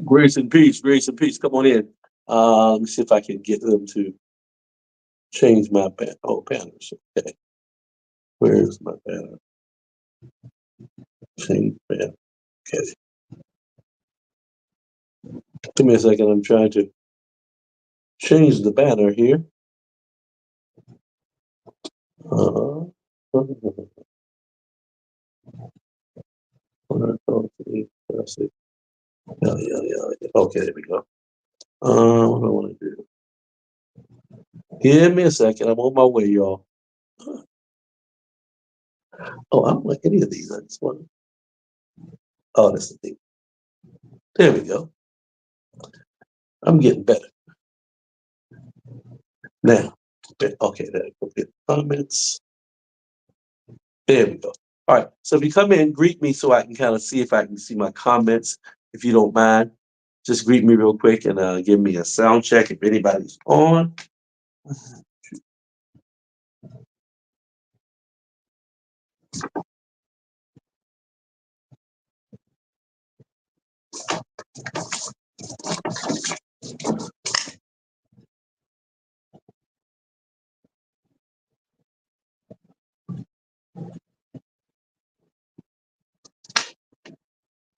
Grace and peace, grace and peace. Come on in. Let me see if I can get them to change my banners. Okay, where's my banner? Change banner. Okay, give me a second. I'm trying to change the banner here. Uh, okay, there we go. What do I want to do? Give me a second. I'm on my way, y'all. Oh, I don't like any of these. I just want. Oh, that's the thing. There we go. I'm getting better now. Okay, there we go. Get comments. There we go. All right. So if you come in, greet me so I can kind of see if I can see my comments. If you don't mind, just greet me real quick and give me a sound check if anybody's on.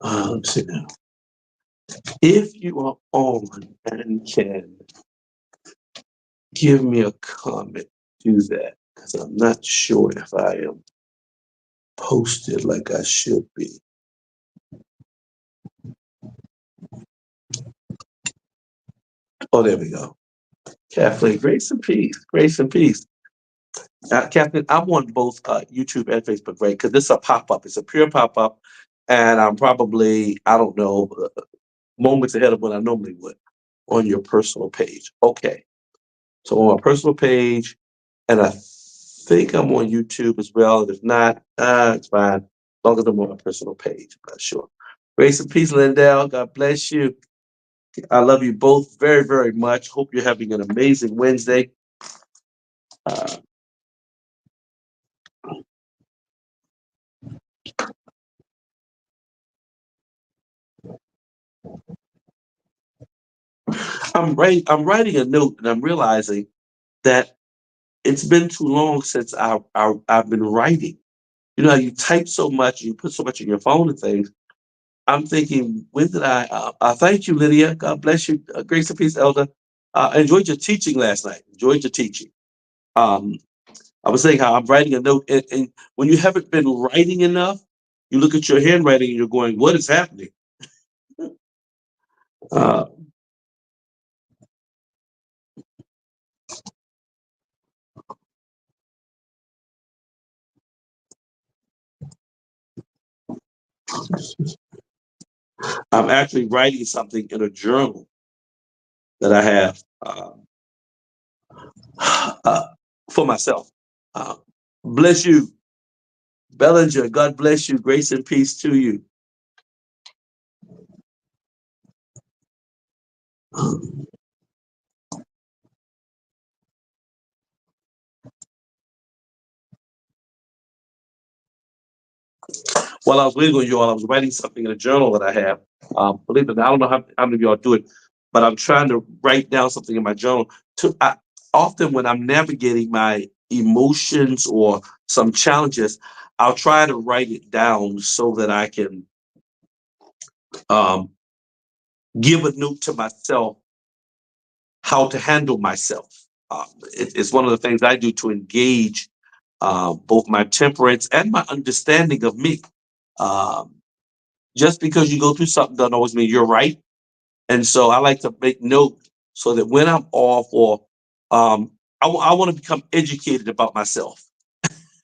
Let's see now. If you are on and can give me a comment, do that because I'm not sure if I am posted like I should be. Oh, there we go. Kathleen, grace and peace, grace and peace. Kathleen, I'm on both YouTube and Facebook, right? Because this is a pop-up. It's a pure pop-up. And I'm probably, I don't know, moments ahead of what I normally would on your personal page. Okay. So on my personal page, and I think I'm on YouTube as well. And if not, it's fine. As long as I'm on my personal page. I'm not sure. Grace and peace, Lindell. God bless you. I love you both very, very much. Hope you're having an amazing Wednesday. Uh, I'm writing a note, and I'm realizing that it's been too long since I've been writing. You know, you type so much, you put so much in your phone and things. I'm thinking, when did thank you, Lydia. God bless you. Grace and peace, Elder. Enjoyed your teaching last night. Enjoyed your teaching. Um, I was saying how I'm writing a note, and when you haven't been writing enough, you look at your handwriting and you're going, what is happening? Uh, I'm actually writing something in a journal that I have uh, for myself. Uh, bless you, Bellinger. God bless you. Grace and peace to you. While I was waiting on you all, I was writing something in a journal that I have. Believe it or not, I don't know how many of y'all do it, but I'm trying to write down something in my journal. Often when I'm navigating my emotions or some challenges, I'll try to write it down so that I can um, give a note to myself how to handle myself. It's one of the things I do to engage both my temperance and my understanding of me. Um, just because you go through something doesn't always mean you're right. And so I like to make note so that when I'm off or I want to become educated about myself.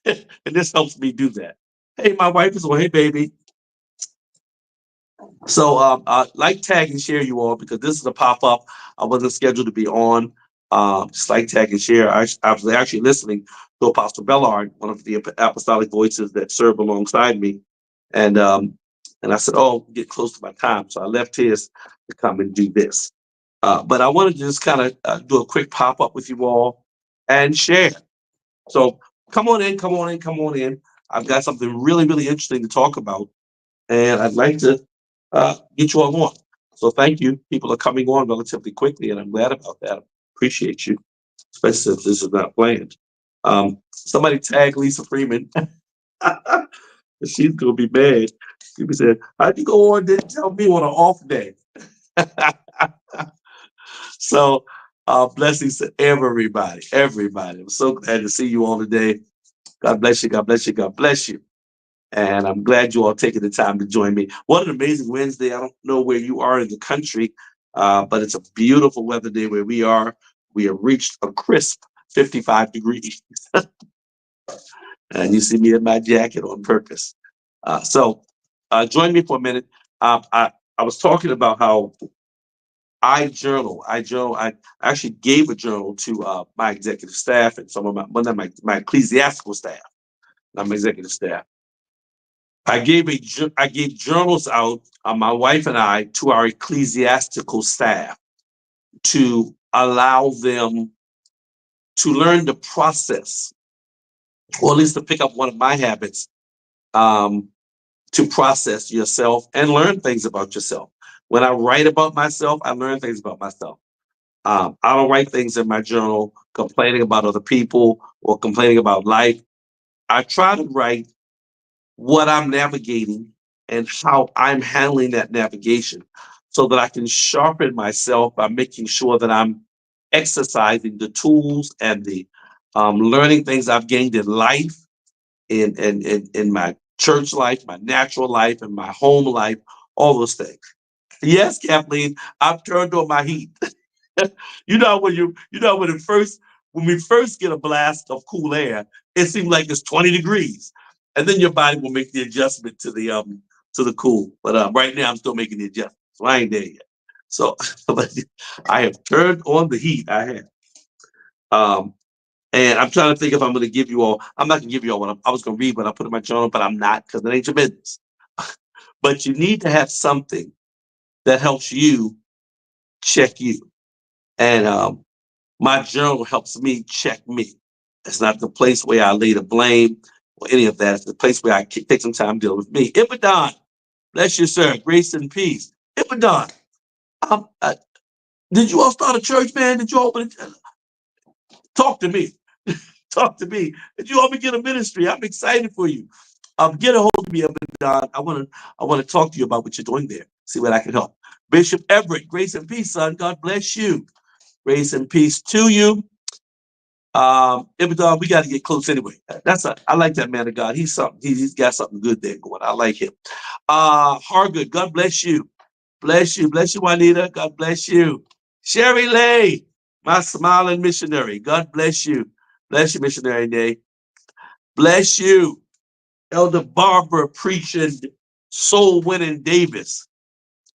And this helps me do that. Hey, my wife is on. Hey, baby. So like, tag, and share you all because this is a pop up. I wasn't scheduled to be on. Just like, tag, and share. I was actually listening to Apostle Bellard, one of the apostolic voices that serve alongside me, and I said, "Oh, get close to my time," so I left his to come and do this. But I wanted to just kind of do a quick pop up with you all and share. So come on in, come on in, come on in. I've got something really, really interesting to talk about, and I'd like to get you all on. So thank you. People are coming on relatively quickly, and I'm glad about that. Appreciate you, especially since this is not planned. Somebody tag Lisa Freeman. She's gonna be mad. She said, "How'd you go on? Didn't tell me on an off day." So, blessings to everybody. Everybody. I'm so glad to see you all today. God bless you. God bless you. God bless you. And I'm glad you all taking the time to join me. What an amazing Wednesday. I don't know where you are in the country, but it's a beautiful weather day where we are. We have reached a crisp 55 degrees. And you see me in my jacket on purpose. So join me for a minute. I was talking about how I journal. I actually gave a journal to my executive staff and some of my ecclesiastical staff, not my executive staff. I gave journals out, my wife and I, to our ecclesiastical staff to allow them to learn the process, or at least to pick up one of my habits, um, to process yourself and learn things about yourself. When I write about myself, I learn things about myself. I don't write things in my journal complaining about other people or complaining about life. I try to write what I'm navigating and how I'm handling that navigation so that I can sharpen myself by making sure that I'm exercising the tools and the learning things I've gained in life, in my church life, my natural life, and my home life, all those things. Yes, Kathleen, I've turned on my heat. When we first get a blast of cool air, it seems like it's 20 degrees. And then your body will make the adjustment to the cool. But right now I'm still making the adjustment. So I ain't there yet. So but I have turned on the heat. I have. Um and I'm trying to think if I'm gonna give you all, I'm not gonna give you all what I was gonna read when I put in my journal, but I'm not because it ain't your business. But you need to have something that helps you check you. And my journal helps me check me. It's not the place where I lay the blame or any of that. It's the place where I take some time to deal with me. Ipadon, bless you, sir. Grace and peace. Ipadon, um, uh, did you all start a church, man? Did you open it? Talk to me. Talk to me. Did you all begin a ministry? I'm excited for you. Get a hold of me, Ipadon. I want to talk to you about what you're doing there. See what I can help. Bishop Everett, grace and peace, son. God bless you. Grace and peace to you. Ibadan, we got to get close anyway. I like that man of God. He's got something good there going. I like him. Hargood, God bless you. Bless you, Juanita. God bless you. Sherry Lay, my smiling missionary. God bless you. Bless you, missionary Day. Bless you. Elder Barbara preaching soul winning Davis.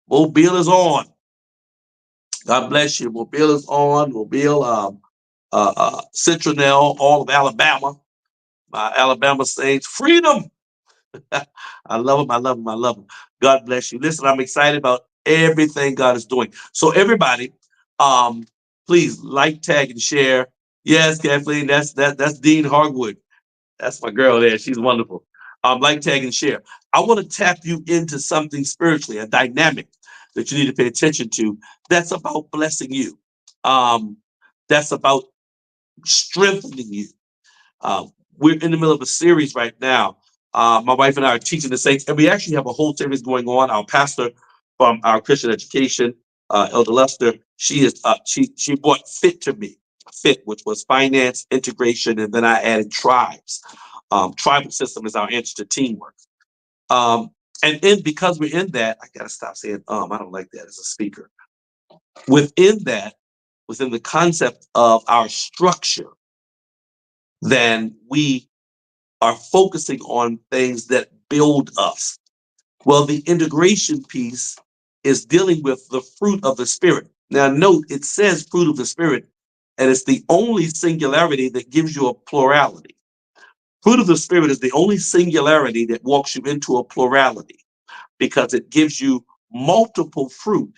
Mobile is on. God bless you. Mobile is on. Mobile, Citronelle, all of Alabama. My Alabama Saints, freedom. I love them. I love them. I love them. God bless you. Listen, I'm excited about everything God is doing. So everybody, um, please like, tag, and share. Yes, Kathleen, that's Dean Harwood. That's my girl there. She's wonderful. Like, tag, and share. I want to tap you into something spiritually, a dynamic that you need to pay attention to. That's about blessing you. Um, that's about strengthening you. Uh, we're in the middle of a series right now. My wife and I are teaching the saints, and we actually have a whole series going on. Our pastor from our Christian education, Elder Lester, she brought FIT to me, FIT, which was finance, integration, and then I added tribes. Tribal system is our answer to teamwork. Um, because we're in that, I gotta stop saying I don't like that as a speaker. Within that, within the concept of our structure, then we are focusing on things that build us. Well, the integration piece is dealing with the fruit of the Spirit. Now, note it says fruit of the Spirit, and it's the only singularity that gives you a plurality. Fruit of the Spirit is the only singularity that walks you into a plurality because it gives you multiple fruit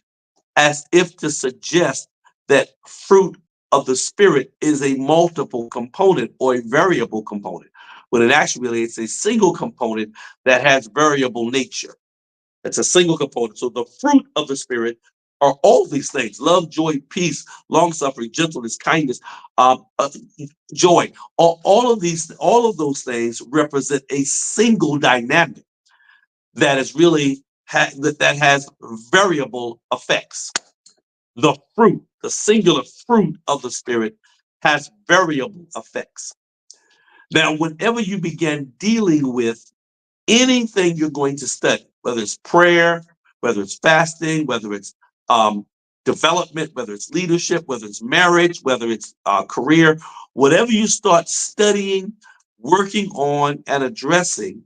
as if to suggest that fruit of the Spirit is a multiple component or a variable component, when it actually it's a single component that has variable nature. It's a single component. So the fruit of the Spirit are all these things: love, joy, peace, long suffering, gentleness, kindness, um, uh, joy. All of those things represent a single dynamic that is really that has variable effects. The fruit, the singular fruit of the Spirit, has variable effects. Now, whenever you begin dealing with anything you're going to study, whether it's prayer, whether it's fasting, whether it's um, development, whether it's leadership, whether it's marriage, whether it's career, whatever you start studying, working on, and addressing,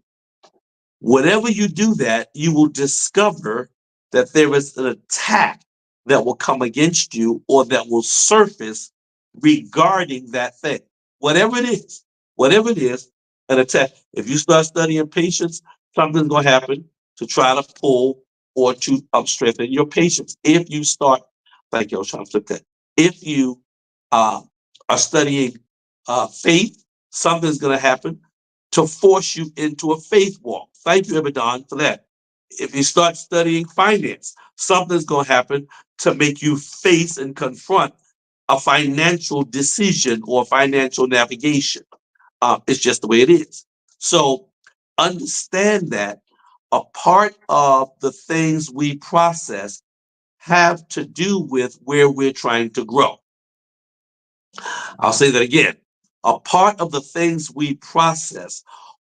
whenever you do that, you will discover that there is an attack that will come against you or that will surface regarding that thing. Whatever it is, whatever it is, an attack. If you start studying patience, something's going to happen to try to pull or to strengthen your patience. If you start, thank you, I was trying to flip that. If you uh, are studying faith, something's going to happen to force you into a faith walk. Thank you, Abaddon, for that. If you start studying finance, something's going to happen to make you face and confront a financial decision or financial navigation. It's just the way it is. So understand that a part of the things we process have to do with where we're trying to grow. I'll say that again. A part of the things we process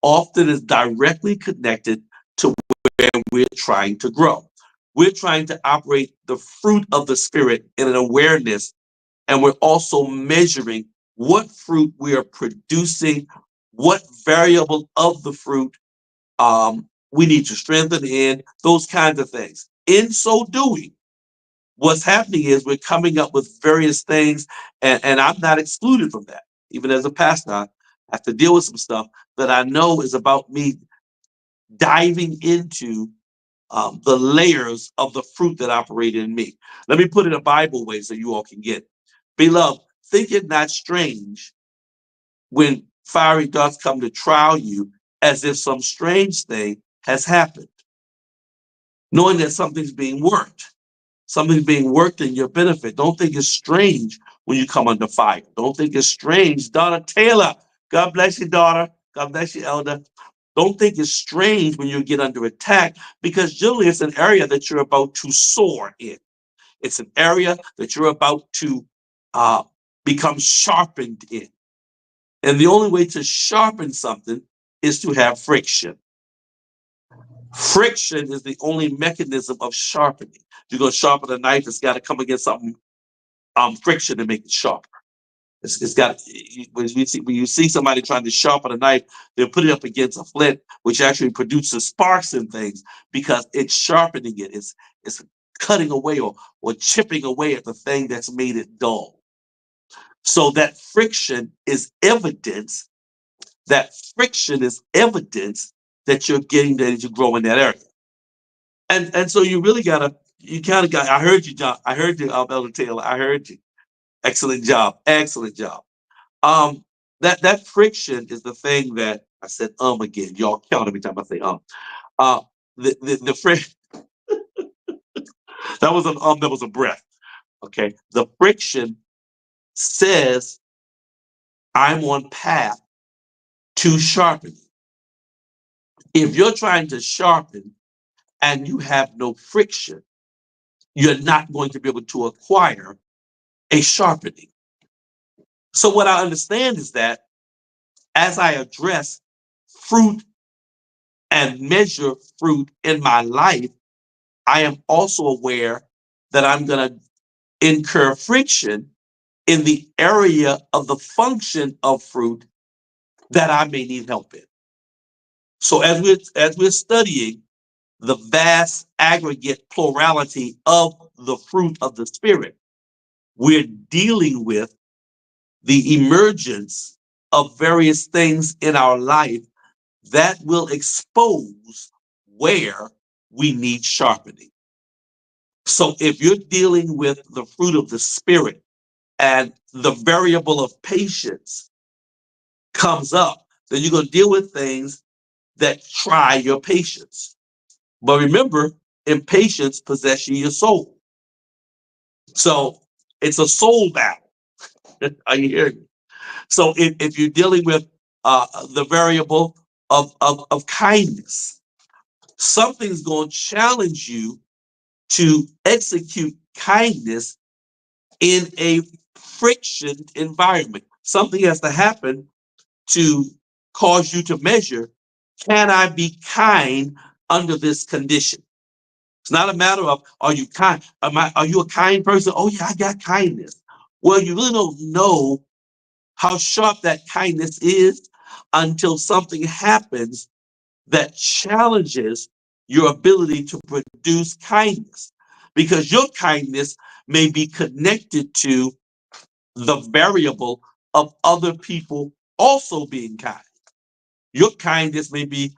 often is directly connected to where we're trying to grow. We're trying to operate the fruit of the Spirit in an awareness, and we're also measuring what fruit we are producing, what variable of the fruit we need to strengthen in, those kinds of things. In so doing, what's happening is we're coming up with various things, and I'm not excluded from that. Even as a pastor, I have to deal with some stuff that I know is about me diving into the layers of the fruit that operate in me. Let me put it a Bible way so you all can get it. Beloved, think it not strange when fiery darts come to trial you as if some strange thing has happened, knowing that something's being worked. Something's being worked in your benefit. Don't think it's strange when you come under fire. Don't think it's strange. Donna Taylor, God bless you, daughter. God bless you, elder. Don't think it's strange when you get under attack, because generally it's an area that you're about to soar in. It's an area that you're about to uh, become sharpened in. And the only way to sharpen something is to have friction. Friction is the only mechanism of sharpening. You're going to sharpen a knife, it's got to come against something, friction, to make it sharper. It's got, when you see somebody trying to sharpen a knife, they'll put it up against a flint, which actually produces sparks and things because it's sharpening it. It's cutting away or chipping away at the thing that's made it dull. So that friction is evidence. That friction is evidence that you're getting ready to grow in that area. And so you really gotta, you kind of got. I heard you, John. I heard you, Elder Taylor. I heard you. Excellent job. Excellent job. Um, that friction is the thing that I said again. Y'all count every time I say Uh, the friction that was that was a breath. Okay, the friction says I'm on path to sharpening. If you're trying to sharpen and you have no friction, you're not going to be able to acquire a sharpening. So what I understand is that as I address fruit and measure fruit in my life, I am also aware that I'm going to incur friction in the area of the function of fruit that I may need help in. So as we're studying the vast aggregate plurality of the fruit of the Spirit, we're dealing with the emergence of various things in our life that will expose where we need sharpening. So if you're dealing with the fruit of the Spirit and the variable of patience comes up, then you're going to deal with things that try your patience. But remember, impatience possesses your soul. So it's a soul battle. Are you hearing me? So if you're dealing with the variable of kindness, something's going to challenge you to execute kindness in a friction environment. Something has to happen to cause you to measure, can I be kind under this condition? It's not a matter of, are you kind? Are you a kind person? Oh yeah, I got kindness. Well, you really don't know how sharp that kindness is until something happens that challenges your ability to produce kindness. Because your kindness may be connected to the variable of other people also being kind. Your kindness may be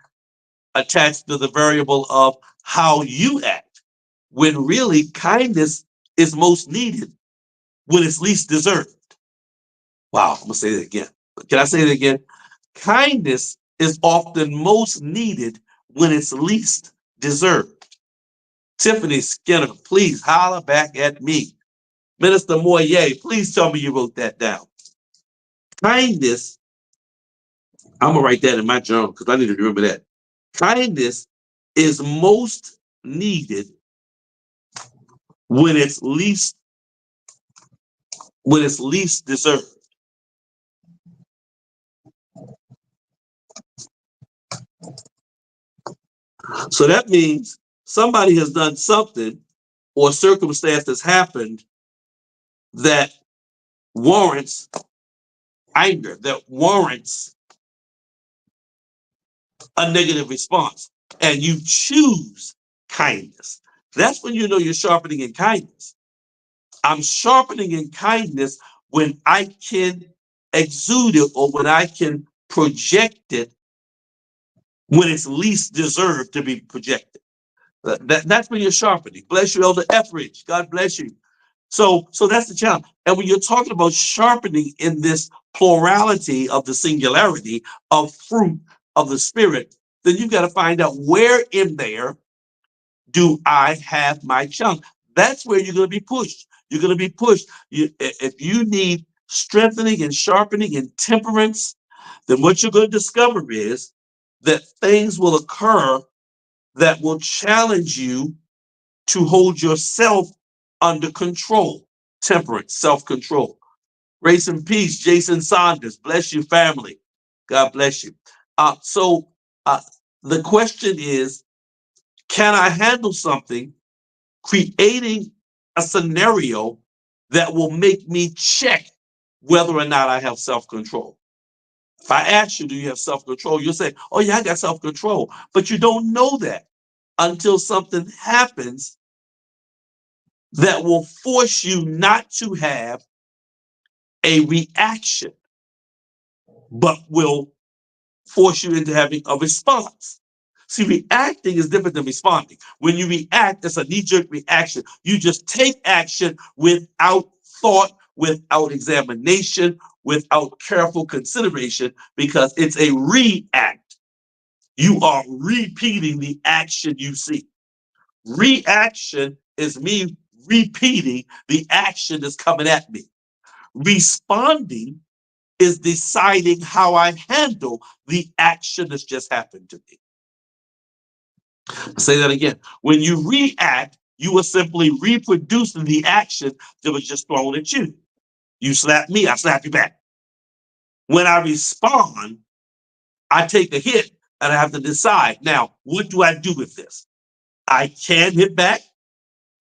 attached to the variable of how you act, when really kindness is most needed when it's least deserved. Wow, I'm gonna say that again. Can I say it again? Kindness is often most needed when it's least deserved. Tiffany Skinner, please holler back at me. Minister Moyer, please tell me you wrote that down. Kindness, I'm gonna write that in my journal because I need to remember that. Kindness is most needed when it's least deserved. So that means somebody has done something or circumstance has happened that warrants anger, that warrants a negative response, and you choose kindness. That's when you know you're sharpening in kindness. I'm sharpening in kindness when I can exude it or when I can project it when it's least deserved to be projected. That's when you're sharpening. Bless you, Elder Etheridge. God bless you. So that's the challenge. And when you're talking about sharpening in this plurality of the singularity of fruit of the spirit, then you've got to find out where in there do I have my challenge. That's where you're going to be pushed. You're going to be pushed. If you need strengthening and sharpening and temperance, then what you're going to discover is that things will occur that will challenge you to hold yourself under control. Temperance, self-control. Grace and peace, Jason Saunders. Bless you, family. God bless you. So the question is, can I handle something creating a scenario that will make me check whether or not I have self-control? If I ask you, do you have self-control? You'll say, oh yeah, I got self-control. But you don't know that until something happens that will force you not to have a reaction, but will force you into having a response. See, reacting is different than responding. When you react, it's a knee-jerk reaction. You just take action without thought, without examination, without careful consideration, because it's a react. You are repeating the action you see. Reaction is me repeating the action that's coming at me. Responding is deciding how I handle the action that's just happened to me. I'll say that again. When you react, you are simply reproducing the action that was just thrown at you. You slap me, I slap you back. When I respond, I take a hit and I have to decide now, what do I do with this? I can hit back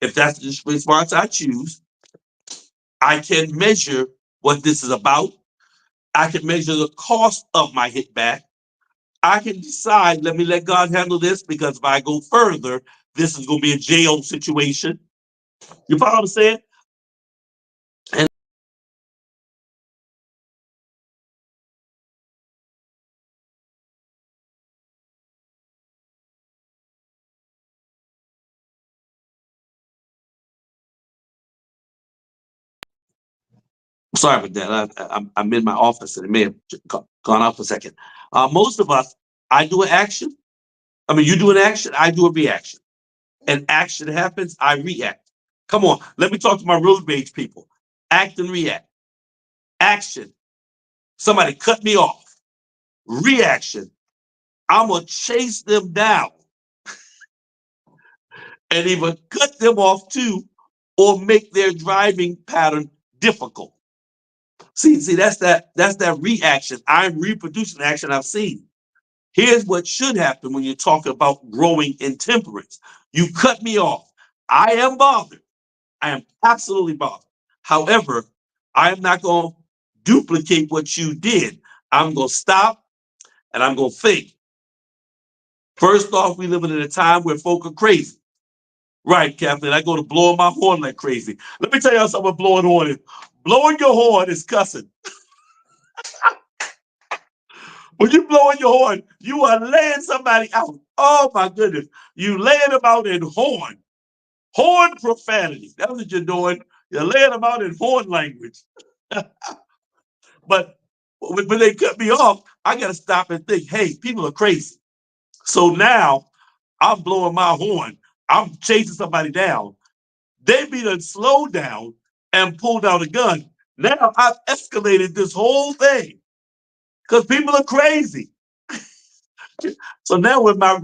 if that's the response I choose. I can measure what this is about. I can measure the cost of my hit back. I can decide, let me let God handle this because if I go further, this is going to be a jail situation. You follow what I'm saying? And sorry about that. I'm in my office and it may have gone off for a second. Most of us, I do an action. I mean, you do an action, I do a reaction. An action happens, I react. Come on, let me talk to my road rage people. Act and react. Action, somebody cut me off. Reaction, I'm going to chase them down and either cut them off too or make their driving pattern difficult. See, that's that reaction. I'm reproducing action I've seen. Here's what should happen when you're talking about growing in temperance. You cut me off. I am bothered. I am absolutely bothered. However, I am not going to duplicate what you did. I'm going to stop and I'm going to think. First off, we living in a time where folk are crazy. Right, Captain. I go to blowing my horn like crazy. Let me tell y'all something what blowing horn is. Blowing your horn is cussing. When you blowing your horn, you are laying somebody out. Oh my goodness. You laying them out in horn. Horn profanity. That's what you're doing. You're laying them out in horn language. But when they cut me off, I got to stop and think, hey, people are crazy. So now I'm blowing my horn. I'm chasing somebody down. They be done slowed down and pulled out a gun. Now I've escalated this whole thing because people are crazy. So now with my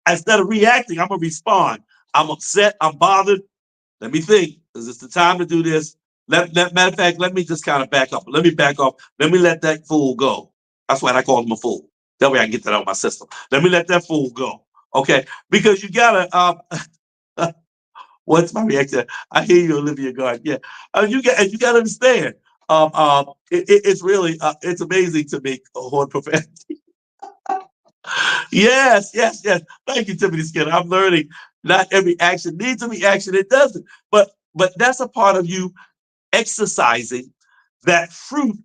instead of reacting, I'm gonna respond. I'm upset. I'm bothered. Let me think. Is this the time to do this? Matter of fact, let me just kind of back up. Let me back up. Let me let that fool go. That's why I call him a fool. That way I can get that out of my system. Let me let that fool go. Okay, because you gotta. What's my reaction? I hear you, Olivia Gard. Yeah, you got to understand. It's really it's amazing to make a horn profanity. Yes. Thank you, Tiffany Skinner. I'm learning. Not every action needs a reaction. It doesn't. But that's a part of you exercising that fruit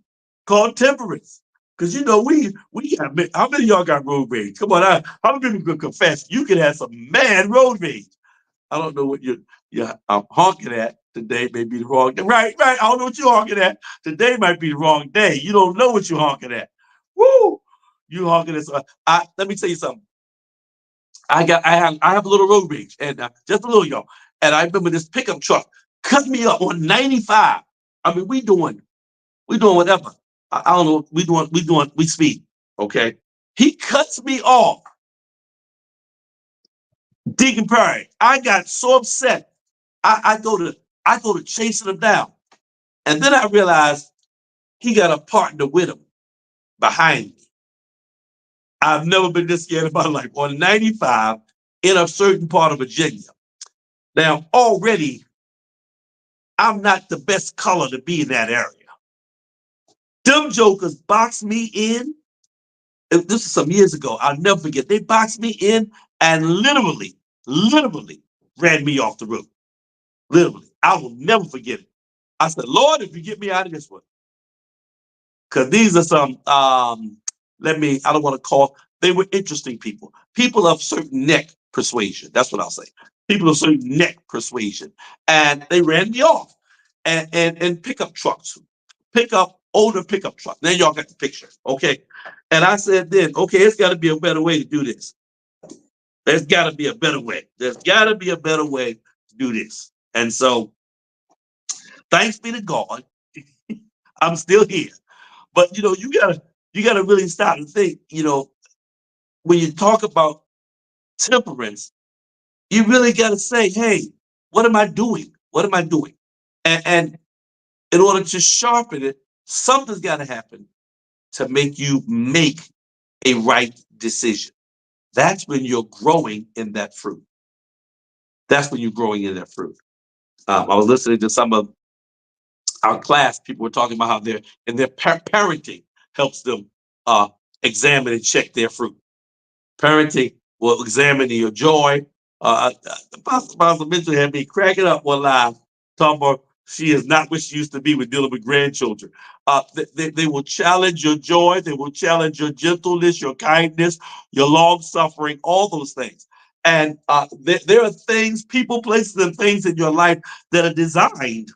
called temperance. Because you know we have how many of y'all got road rage? Come on, how many people can confess you can have some mad road rage? I don't know what you're honking at today. May be the wrong day. Right. I don't know what you're honking at. Today might be the wrong day. You don't know what you're honking at. Woo! You honking at. Let me tell you something. I have a little road rage, and just a little, y'all. And I remember this pickup truck cut me up on 95. I mean, we doing whatever. I don't know. We speed. Okay. He cuts me off. Deacon Perry. I got so upset. I go to chasing him down. And then I realized he got a partner with him behind me. I've never been this scared in my life. On 95 in a certain part of Virginia. Now, already, I'm not the best color to be in that area. Them jokers boxed me in. This is some years ago. I'll never forget. They boxed me in and literally ran me off the road. Literally. I will never forget it. I said, Lord, if you get me out of this one. Because these are some, I don't want to call, they were interesting people. People of certain neck persuasion. That's what I'll say. People of certain neck persuasion. And they ran me off. And pickup trucks. Older pickup truck. Now y'all got the picture. Okay. And I said then, okay, it's got to be a better way to do this. There's got to be a better way. There's got to be a better way to do this. And so, thanks be to God, I'm still here. But you gotta really stop and think. When you talk about temperance, you really gotta say, hey, what am I doing? What am I doing? And in order to sharpen it, something's got to happen to make you make a right decision. That's when you're growing in that fruit. That's when you're growing in that fruit. I was listening to some of our class. People were talking about how their parenting helps them examine and check their fruit. Parenting will examine your joy. Pastor Mitchell had me cracking up one line talking about she is not what she used to be with dealing with grandchildren. They will challenge your joy. They will challenge your gentleness, your kindness, your long suffering, all those things. And there are things, people, places, and things in your life that are designed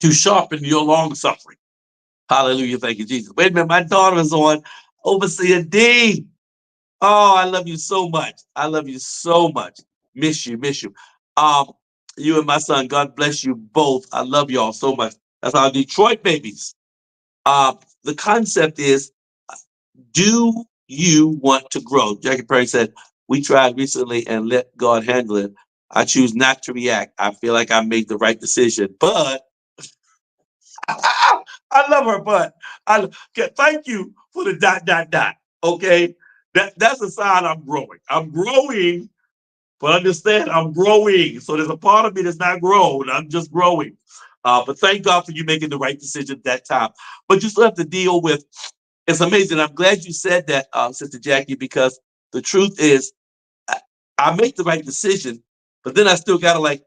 to sharpen your long suffering. Hallelujah. Thank you, Jesus. Wait a minute. My daughter is on Overseer D. Oh, I love you so much. I love you so much. Miss you, miss you. Um, you and my son, God bless you both. I love y'all so much. That's our Detroit babies. The concept is, do you want to grow? Jackie Perry said, we tried recently and let God handle it. I choose not to react. I feel like I made the right decision, but I love her, but okay, thank you for the dot, dot, dot. Okay. That's a sign I'm growing. I'm growing, but understand I'm growing. So there's a part of me that's not grown. I'm just growing. But thank God for you making the right decision at that time. But you still have to deal with, it's amazing. I'm glad you said that, Sister Jackie, because the truth is, I, I make the right decision, but then I still got to like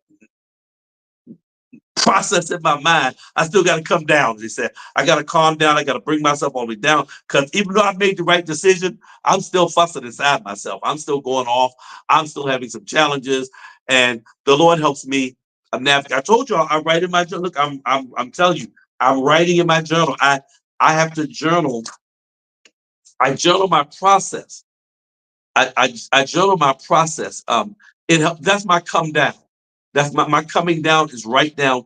process in my mind. I still got to come down. As they said, I got to calm down. I got to bring myself all the way down because even though I made the right decision, I'm still fussing inside myself. I'm still going off. I'm still having some challenges, and the Lord helps me navigate. I told y'all I write in my journal. Look, I'm telling you, I'm writing in my journal. I have to journal. I journal my process. I journal my process. That's my come down. That's my coming down is write down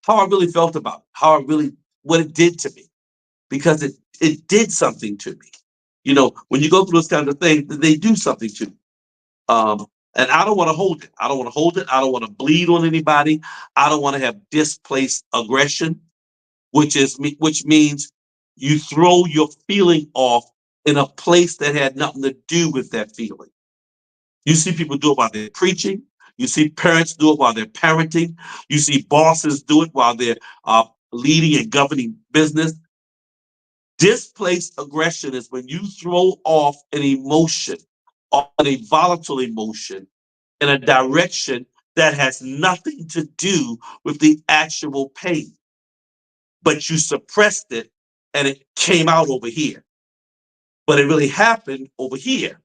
how I really felt about it, how I really what it did to me, because it did something to me. You know, when you go through this kind of thing, they do something to you. And I don't want to hold it. I don't want to hold it. I don't want to bleed on anybody. I don't want to have displaced aggression, which means you throw your feeling off in a place that had nothing to do with that feeling. You see people do it while they're preaching. You see parents do it while they're parenting. You see bosses do it while they're leading and governing business. Displaced aggression is when you throw off an emotion, or a volatile emotion, in a direction that has nothing to do with the actual pain, but you suppressed it and it came out over here. But it really happened over here.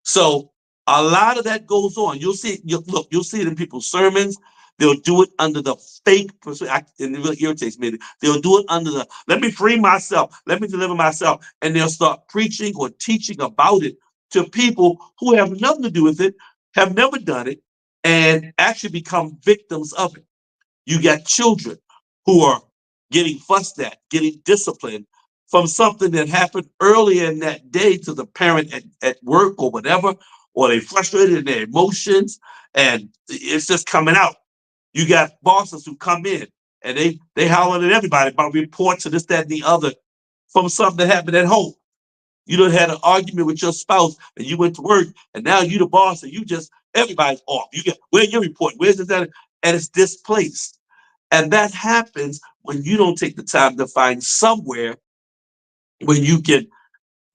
So a lot of that goes on. You'll see it in people's sermons. They'll do it under the fake, and it really irritates me. They'll do it under the, let me free myself, let me deliver myself. And they'll start preaching or teaching about it to people who have nothing to do with it, have never done it, and actually become victims of it. You got children who are getting fussed at, getting disciplined from something that happened earlier in that day to the parent at work or whatever, or they frustrated in their emotions and it's just coming out. You got bosses who come in and they hollering at everybody about reports and this, that, and the other from something that happened at home. You done had an argument with your spouse and you went to work and now you the boss and you just everybody's off. You get where's your report? Where's this that? And it's displaced. And that happens when you don't take the time to find somewhere where you can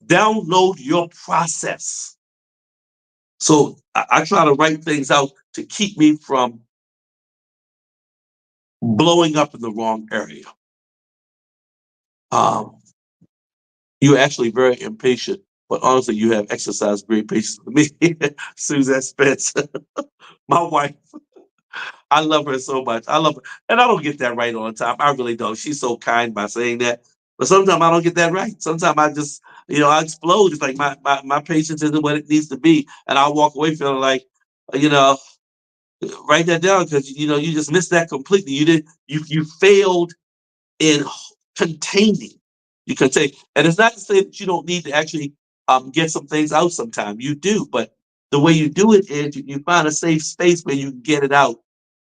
download your process. So I try to write things out to keep me from blowing up in the wrong area. Um, you're actually very impatient, but honestly, you have exercised great patience with me. Suzette Spence, my wife. I love her so much. I love her. And I don't get that right all the time. I really don't. She's so kind by saying that. But sometimes I don't get that right. Sometimes I just, I explode. It's like my patience isn't what it needs to be. And I walk away feeling like, you know, write that down because, you just missed that completely. You failed in containing. You contain. And it's not to say that you don't need to actually get some things out sometime. You do. But the way you do it is you find a safe space where you can get it out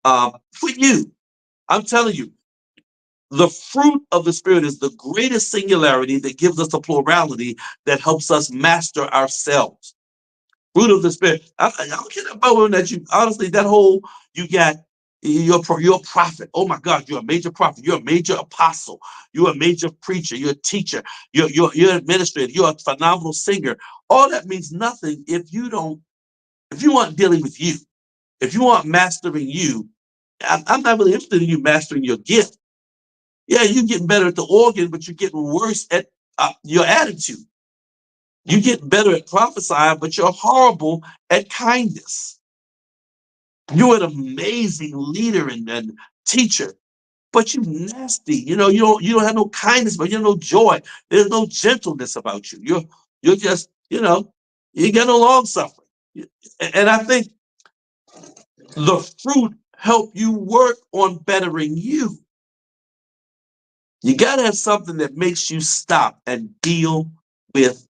for you. I'm telling you, the fruit of the Spirit is the greatest singularity that gives us a plurality that helps us master ourselves. Fruit of the Spirit. I don't care about that you honestly that whole you got you're a prophet. Oh my God, you're a major prophet. You're a major apostle. You're a major preacher. You're a teacher. You're an administrator. You're a phenomenal singer. All that means nothing if you aren't dealing with you. If you aren't mastering you, I'm not really interested in you mastering your gift. Yeah, you're getting better at the organ, but you're getting worse at your attitude. You get better at prophesying, but you're horrible at kindness. You're an amazing leader and teacher, but you're nasty. You don't have no kindness, but you have no joy. There's no gentleness about you. You're just. You get no long suffering. And I think the fruit help you work on bettering you. You got to have something that makes you stop and deal with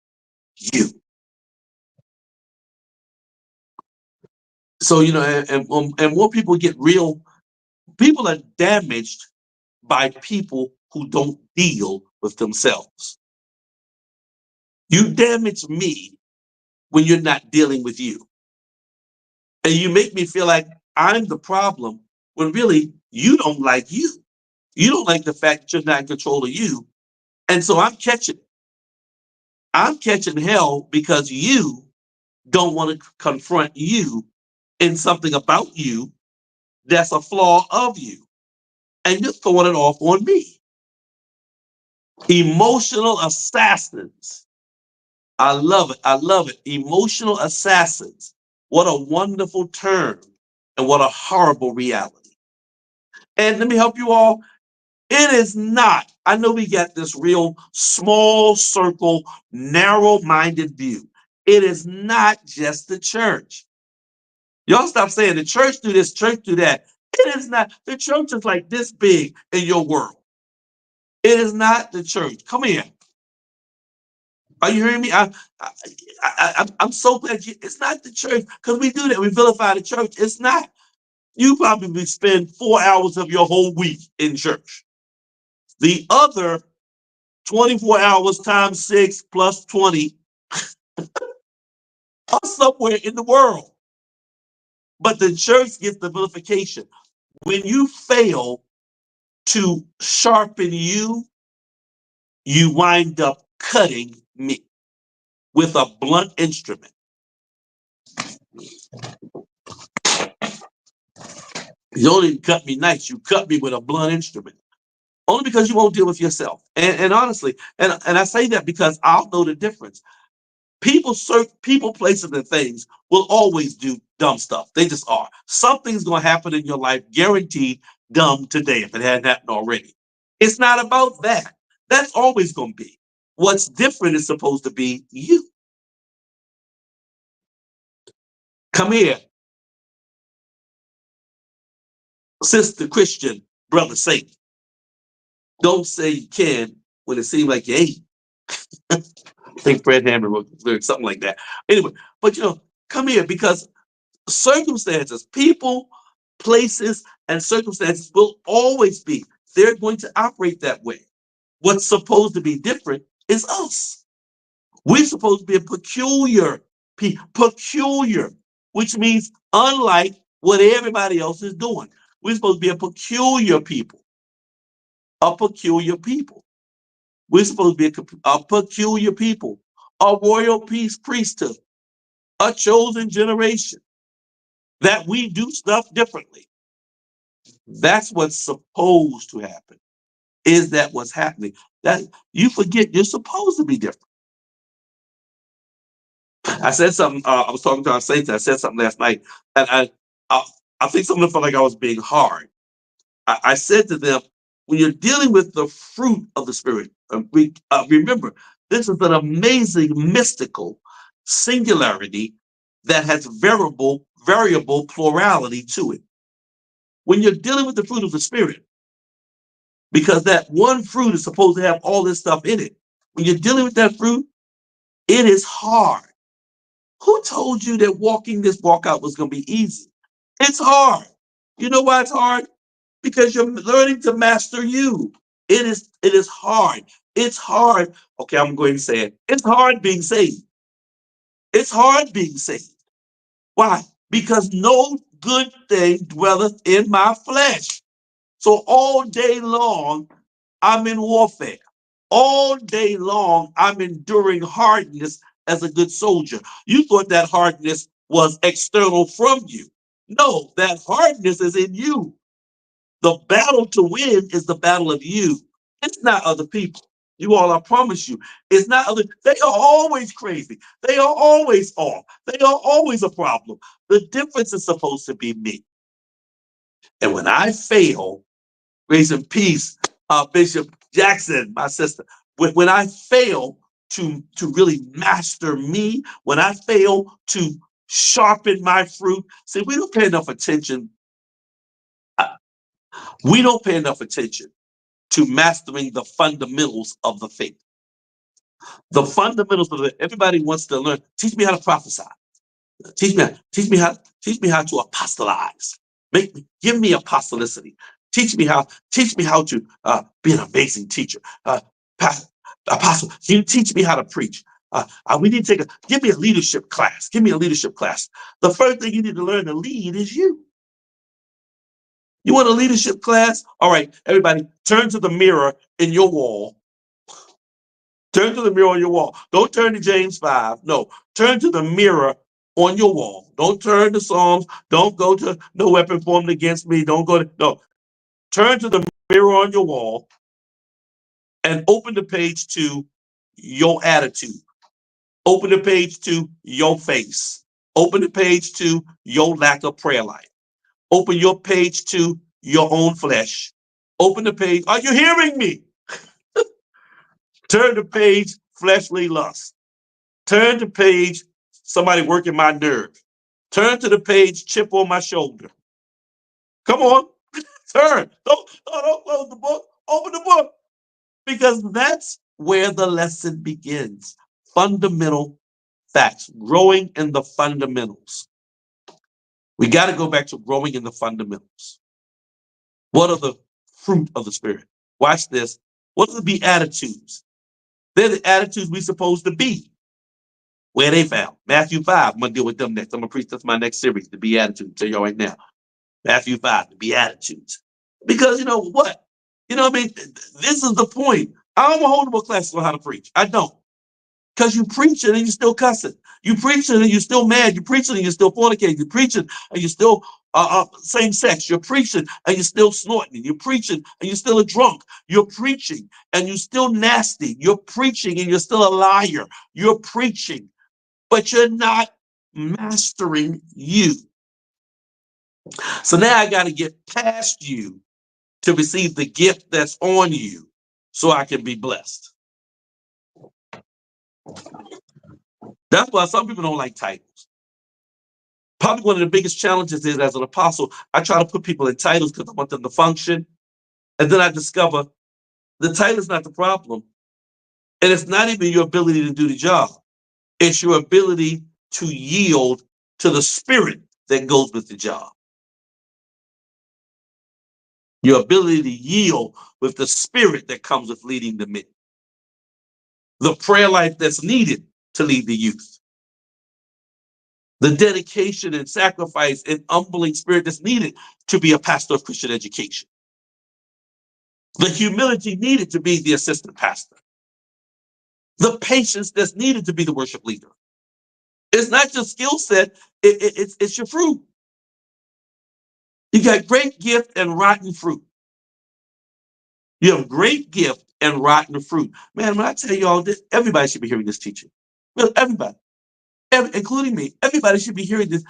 you. So, and more people get real, people are damaged by people who don't deal with themselves. You damage me when you're not dealing with you. And you make me feel like I'm the problem when really you don't like you. You don't like the fact that you're not in control of you. And so I'm catching hell because you don't want to confront you in something about you that's a flaw of you. And you're throwing it off on me. Emotional assassins. I love it. I love it. Emotional assassins. What a wonderful term and what a horrible reality. And let me help you all. It is not. I know we got this real small circle, narrow minded view. It is not just the church. Y'all stop saying the church do this, church do that. It is not. The church is like this big in your world. It is not the church. Come here. Are you hearing me? I'm so glad it's not the church because we do that. We vilify the church. It's not. You probably spend 4 hours of your whole week in church. The other 24 hours times 6 plus 20 are somewhere in the world. But the church gets the vilification. When you fail to sharpen you, you wind up cutting me with a blunt instrument. You don't even cut me nice. You cut me with a blunt instrument. Only because you won't deal with yourself. And honestly, and I say that because I'll know the difference. People, places, and things will always do dumb stuff. They just are. Something's going to happen in your life, guaranteed dumb today if it hadn't happened already. It's not about that. That's always going to be. What's different is supposed to be you. Come here, sister Christian, brother Satan. Don't say you can when it seems like you ain't. I think Fred Hammond wrote something like that. Anyway, but come here because circumstances, people, places, and circumstances will always be. They're going to operate that way. What's supposed to be different is us. We're supposed to be a peculiar, which means unlike what everybody else is doing. We're supposed to be a peculiar people. A peculiar people. We're supposed to be a peculiar people, a royal priesthood, a chosen generation, that we do stuff differently. That's what's supposed to happen. Is that what's happening? That you forget you're supposed to be different. I said something. I was talking to our saints. I said something last night, and I think someone felt like I was being hard. I said to them, when you're dealing with the fruit of the Spirit, remember, this is an amazing mystical singularity that has variable plurality to it. When you're dealing with the fruit of the Spirit, because that one fruit is supposed to have all this stuff in it. When you're dealing with that fruit, it is hard. Who told you that walking this walkout was going to be easy? It's hard. You know why it's hard? Because you're learning to master you. It is hard. It's hard. Okay, I'm going to say it. It's hard being saved. It's hard being saved. Why? Because no good thing dwelleth in my flesh. So all day long, I'm in warfare. All day long, I'm enduring hardness as a good soldier. You thought that hardness was external from you. No, that hardness is in you. The battle to win is the battle of you. It's not other people. You all, I promise you, it's not other. They are always crazy. They are always off. They are always a problem. The difference is supposed to be me. And when I fail, grace and peace, Bishop Jackson, my sister. When I fail, to really master me, when I fail to sharpen my fruit, see, we don't pay enough attention. uh, We don't pay enough attention to mastering the fundamentals of the faith. The fundamentals of it. Everybody wants to learn. Teach me how to prophesy. Teach me how to apostolize. Give me apostolicity. Teach me how to be an amazing teacher. Apostle, can you teach me how to preach? We need to give me a leadership class. Give me a leadership class. The first thing you need to learn to lead is you. You want a leadership class? All right, everybody, turn to the mirror in your wall. Turn to the mirror on your wall. Don't turn to James 5. No, turn to the mirror on your wall. Don't turn to Psalms. Don't go to no weapon formed against me. Don't go to, no. Turn to the mirror on your wall and open the page to your attitude. Open the page to your face. Open the page to your lack of prayer life. Open your page to your own flesh. Open the page. Are you hearing me? Turn the page, fleshly lust. Turn to page, somebody working my nerve. Turn to the page, chip on my shoulder. Come on, turn. Don't close the book. Open the book. Because that's where the lesson begins. Fundamental facts, growing in the fundamentals. We got to go back to growing in the fundamentals. What are the fruit of the Spirit? Watch this. What are the Beatitudes? They're the attitudes we're supposed to be. Where they found? Matthew 5. I'm going to deal with them next. I'm going to preach. That's my next series, the Beatitudes. Tell y'all right now. Matthew 5, the Beatitudes. Because you know what? You know what I mean? This is the point. I don't hold no classes on how to preach. I don't. Because you preaching and you still cussing. You preaching and you're still mad. You preaching and you're still fornicating. You preaching and you're still same sex. You're preaching and you're still snorting. You're preaching and you're still a drunk. You're preaching and you're still nasty. You're preaching and you're still a liar. You're preaching, but you're not mastering you. So now I got to get past you to receive the gift that's on you so I can be blessed. That's why some people don't like titles. Probably one of the biggest challenges is, as an apostle, I try to put people in titles because I want them to function. And then I discover the title is not the problem. And it's not even your ability to do the job. It's your ability to yield to the spirit that goes with the job. Your ability to yield with the spirit that comes with leading the men. The prayer life that's needed to lead the youth. The dedication and sacrifice and humbling spirit that's needed to be a pastor of Christian education. The humility needed to be the assistant pastor. The patience that's needed to be the worship leader. It's not your skill set, it's your fruit. You got great gift and rotten fruit. You have great gift and rotten fruit. Man, when I tell you all this, everybody should be hearing this teaching. Well, everybody, including me, everybody should be hearing this.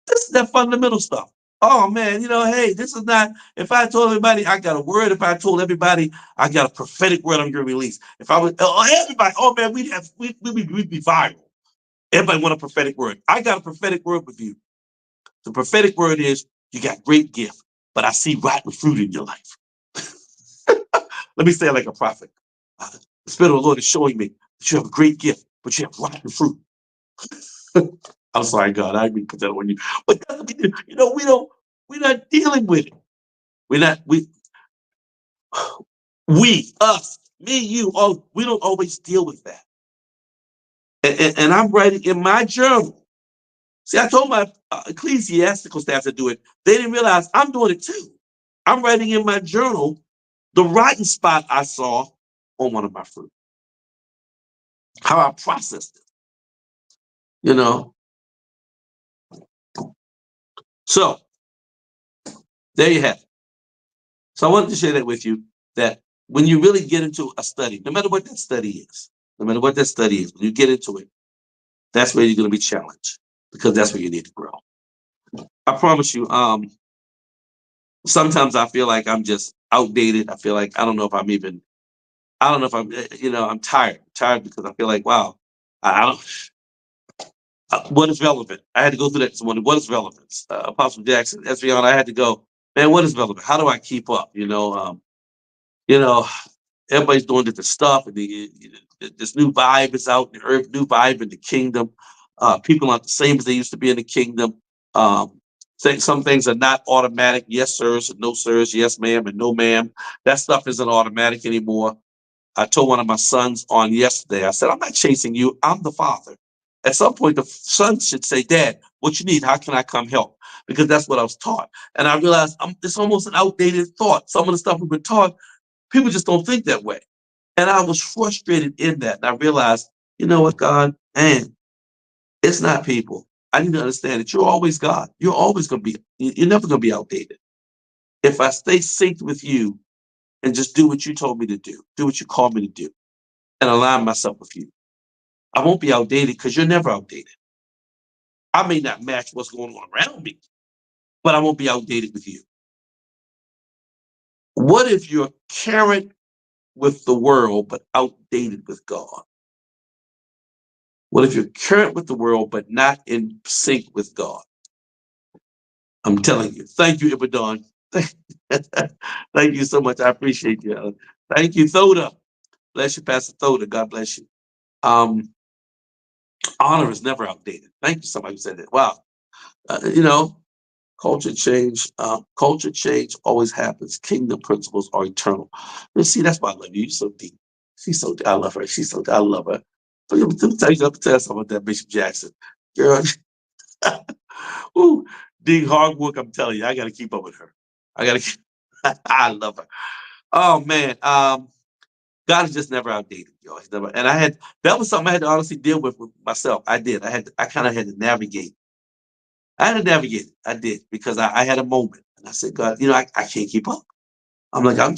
This is that fundamental stuff. Oh man, hey, this is not, if I told everybody I got a word, if I told everybody I got a prophetic word I'm going to release, if I was, everybody, oh man, we'd be viral. Everybody want a prophetic word. I got a prophetic word with you. The prophetic word is, you got great gift, but I see rotten fruit in your life. Let me say it like a prophet. The Spirit of the Lord is showing me that you have a great gift, but you have rotten fruit. I'm sorry, God, I didn't put that on you. But we're not dealing with it. Us, me, you, all, we don't always deal with that. And I'm writing in my journal. See, I told my ecclesiastical staff to do it. They didn't realize I'm doing it too. I'm writing in my journal the rotten spot I saw on one of my fruit. How I processed it, So there you have it. So I wanted to share that with you, that when you really get into a study, no matter what that study is, when you get into it, that's where you're going to be challenged, because that's where you need to grow. I promise you, sometimes I feel like I'm just outdated. I feel like I don't know if I'm even I don't know if I'm tired because I feel like, wow, I don't. What is relevant? I had to go through that this morning. What is relevance? Apostle Jackson, Esrion, I had to go, man, what is relevant? How do I keep up? You know, everybody's doing different stuff, and this new vibe is out in the earth, new vibe in the kingdom. People aren't the same as they used to be in the kingdom. Some things are not automatic. Yes, sirs, and no, sirs. Yes, ma'am, and no, ma'am. That stuff isn't automatic anymore. I told one of my sons on yesterday, I said, I'm not chasing you. I'm the father. At some point, the son should say, Dad, what you need? How can I come help? Because that's what I was taught. And I realized it's almost an outdated thought. Some of the stuff we've been taught, people just don't think that way. And I was frustrated in that. And I realized, you know what, God, man, it's not people. I need to understand that you're always God. You're always going to be, you're never going to be outdated. If I stay synced with you and just do what you told me to do what you called me to do, and align myself with you, I won't be outdated because you're never outdated. I may not match what's going on around me, but I won't be outdated with you. What if you're current with the world, but outdated with God? What if you're current with the world, but not in sync with God? I'm telling you. Thank you, Ibadan. Thank you so much. I appreciate you, Ellen. Thank you, Thoda. Bless you, Pastor Thoda. God bless you. Um, Honor is never outdated. Thank you, somebody who said that. Wow. You know, culture change always happens. Kingdom principles are eternal. You see, that's why I love you. You're so deep. She's so, I love her. I love her. But let me tell you something about that Bishop Jackson. Girl, ooh, dig hard work. I'm telling you, I got to keep up with her. I got to, I love her. Oh, man. God is just never outdated, y'all. He's never, and that was something I had to honestly deal with myself. I kind of had to navigate. I had to navigate it. I did because I had a moment and I said, God, I can't keep up. I'm like, I'm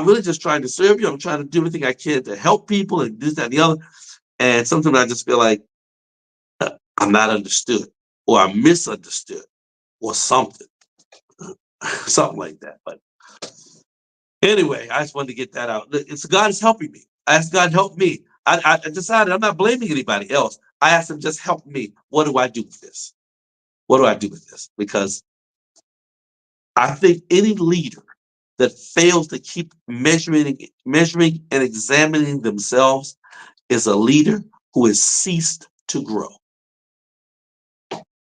really just trying to serve you. I'm trying to do everything I can to help people and this, that, and the other. And sometimes I just feel like I'm not understood or I'm misunderstood or something, something like that. But anyway, I just wanted to get that out. It's God is helping me. I asked God help me. I decided I'm not blaming anybody else. I asked him, just help me. What do I do with this? What do I do with this? Because I think any leader that fails to keep measuring and examining themselves is a leader who has ceased to grow.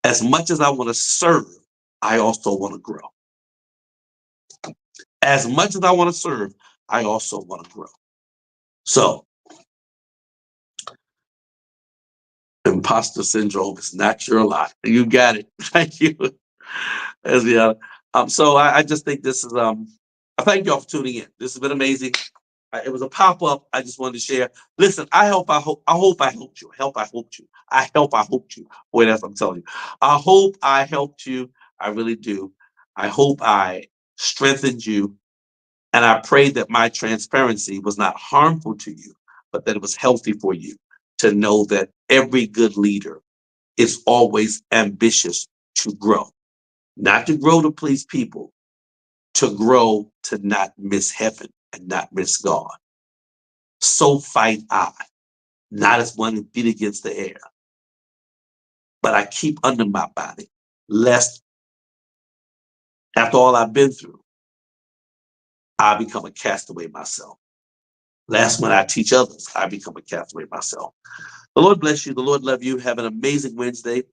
As much as I want to serve, I also want to grow. As much as I want to serve, I also want to grow. So, imposter syndrome is not your lot. You got it. Thank you. So I just think this is I thank y'all for tuning in. This has been amazing. It was a pop-up. I just wanted to share. Listen, I hope I helped you. I helped you. Boy, that's what I'm telling you. I hope I helped you. I really do. I hope I strengthened you. And I pray that my transparency was not harmful to you, but that it was healthy for you to know that every good leader is always ambitious to grow, not to grow to please people, to grow to not miss heaven and not miss God. So fight I, not as one beat against the air, but I keep under my body, lest after all I've been through, I become a castaway myself. Last when I teach others, I become a castaway myself. The Lord bless you. The Lord love you. Have an amazing Wednesday.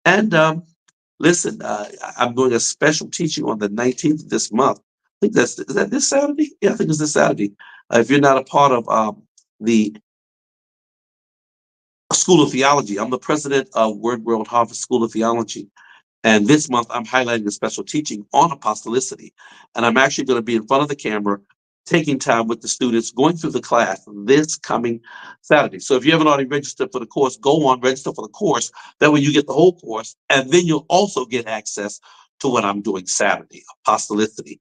And listen, I'm doing a special teaching on the 19th of this month. I think is that this Saturday? Yeah, I think it's this Saturday. If you're not a part of the School of Theology, I'm the president of Word World Harvest School of Theology. And this month, I'm highlighting a special teaching on apostolicity. And I'm actually going to be in front of the camera, taking time with the students, going through the class this coming Saturday. So if you haven't already registered for the course, go on, register for the course. That way you get the whole course. And then you'll also get access to what I'm doing Saturday, apostolicity.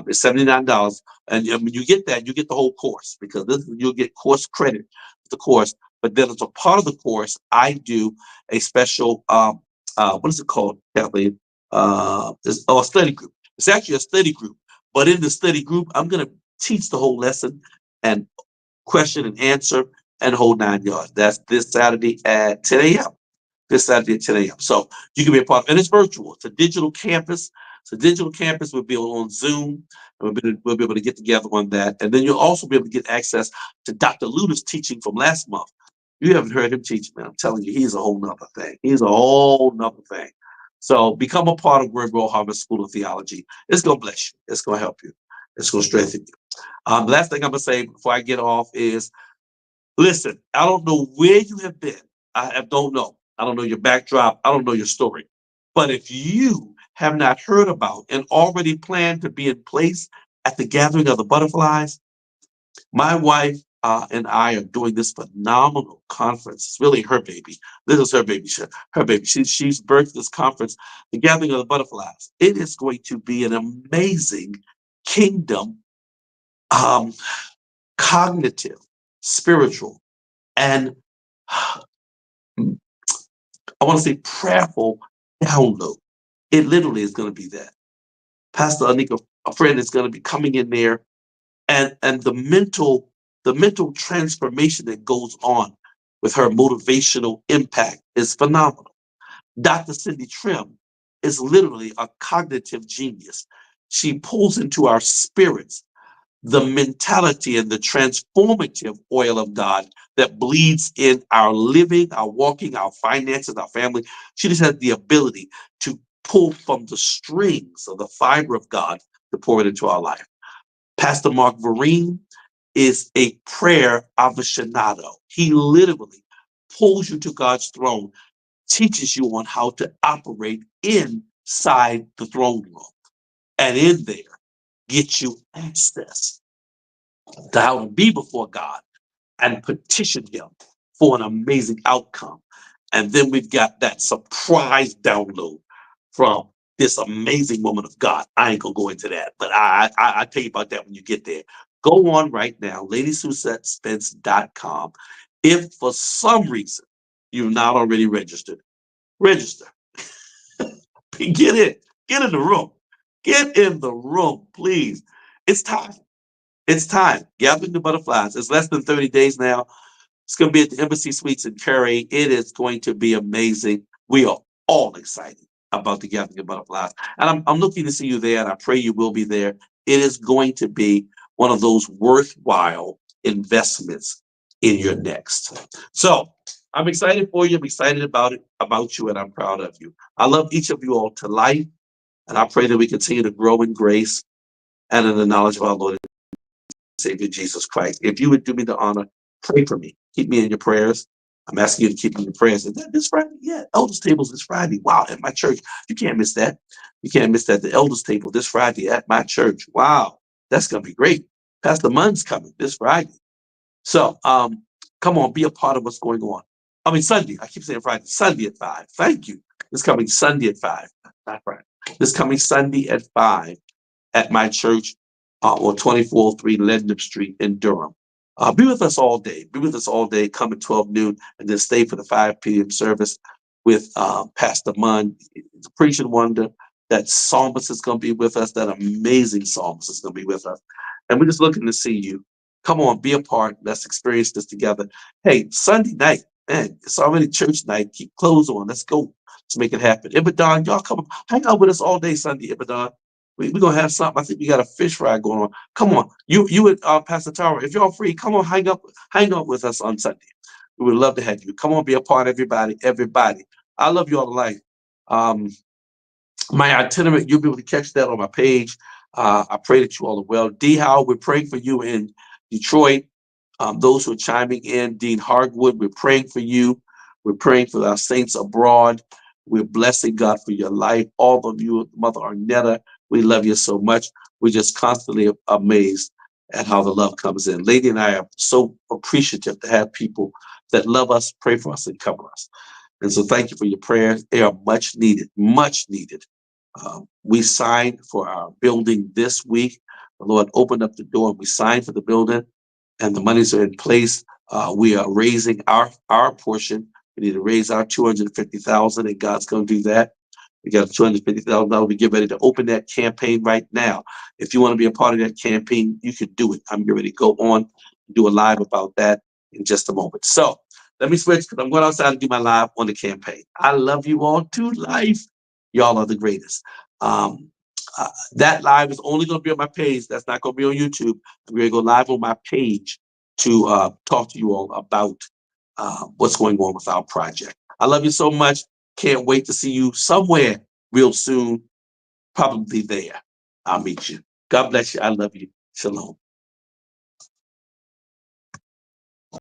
It's $79. And when you get that, you get the whole course because you'll get course credit for the course. But then as a part of the course, I do a special what is it called, Kathleen? A study group. It's actually a study group, but in the study group, I'm going to teach the whole lesson and question and answer and whole 9 yards. That's this Saturday at 10 a.m. This Saturday at 10 a.m. So you can be a part of it. And it's virtual. It's a digital campus. It's a digital campus. We'll be on Zoom, and we'll be able to get together on that. And then you'll also be able to get access to Dr. Luna's teaching from last month. You haven't heard him teach, man. I'm telling you, he's a whole nother thing. He's a whole nother thing. So become a part of Word Royal Harvest School of Theology. It's going to bless you. It's going to help you. It's going to strengthen you. The last thing I'm going to say before I get off is, listen, I don't know where you have been. I don't know. I don't know your backdrop. I don't know your story. But if you have not heard about and already planned to be in place at the gathering of the butterflies, my wife and I are doing this phenomenal conference. It's really her baby. This is her baby. Her baby. She's birthed this conference, the Gathering of the Butterflies. It is going to be an amazing kingdom, cognitive, spiritual, and I want to say prayerful download. It literally is going to be that. Pastor Anika, a friend, is going to be coming in there, and the mental transformation that goes on with her motivational impact is phenomenal. Dr. Cindy Trim is literally a cognitive genius. She pulls into our spirits the mentality and the transformative oil of God that bleeds in our living, our walking, our finances, our family. She just has the ability to pull from the strings of the fiber of God to pour it into our life. Pastor Mark Vereen is a prayer aficionado. He literally pulls you to God's throne, teaches you on how to operate inside the throne room, and in there gets you access to how to be before God and petition Him for an amazing outcome. And then we've got that surprise download from this amazing woman of God. I ain't gonna go into that, but I'll tell you about that when you get there. Go on right now, LadySusetteSpence.com. If for some reason you've not already registered, register. Get in the room. Get in the room, please. It's time. It's time. Gathering the butterflies. It's less than 30 days now. It's going to be at the Embassy Suites in Cary. It is going to be amazing. We are all excited about the Gathering of Butterflies. And I'm looking to see you there, and I pray you will be there. It is going to be one of those worthwhile investments in your next. So I'm excited for you. I'm excited about it, about you, and I'm proud of you. I love each of you all to life, and I pray that we continue to grow in grace and in the knowledge of our Lord and Savior Jesus Christ. If you would do me the honor, pray for me. Keep me in your prayers. I'm asking you to keep me in your prayers. Is that this Friday? Yeah, Elders Tables this Friday. Wow, at my church. You can't miss that. You can't miss that. The Elders Table this Friday at my church. Wow, that's going to be great. Pastor Munn's coming this Friday. So come on, be a part of what's going on. I mean, Sunday. I keep saying Friday. Sunday at 5. Thank you. This coming Sunday at 5. Not Friday. This coming Sunday at 5 at my church on 2403 Leadenham Street in Durham. Be with us all day. Be with us all day. Come at 12 noon and then stay for the 5 p.m. service with Pastor Munn. It's a preaching wonder. That psalmist is going to be with us. That amazing psalmist is going to be with us. And we're just looking to see you. Come on, be a part. Let's experience this together. Hey, Sunday night, man, it's already church night. Keep clothes on. Let's go. Let's make it happen. Ibadan, y'all come hang out with us all day Sunday, Ibadan. We're going to have something. I think we got a fish fry going on. Come on. You and Pastor Tara, if y'all free, come on, hang up with us on Sunday. We would love to have you. Come on, be a part, everybody. I love you all to life. My itinerary, you'll be able to catch that on my page. I pray that you all are well. D. Howe, we're praying for you in Detroit. Those who are chiming in, Dean Hardwood, we're praying for you. We're praying for our saints abroad. We're blessing God for your life. All of you, Mother Arnetta, we love you so much. We're just constantly amazed at how the love comes in. Lady and I are so appreciative to have people that love us, pray for us, and cover us. And so thank you for your prayers. They are much needed, much needed. We signed for our building this week. The Lord opened up the door and we signed for the building and the monies are in place. We are raising our portion. We need to raise our $250,000 and God's going to do that. We got $250,000. We get ready to open that campaign right now. If you want to be a part of that campaign, you can do it. I'm getting ready to go on and do a live about that in just a moment. So let me switch because I'm going outside to do my live on the campaign. I love you all to life. Y'all are the greatest. Um, that live is only going to be on my page. That's not going to be on YouTube. I'm going to go live on my page to talk to you all about what's going on with our project. I love you so much. Can't wait to see you somewhere real soon. Probably there. I'll meet you. God bless you. I love you. Shalom.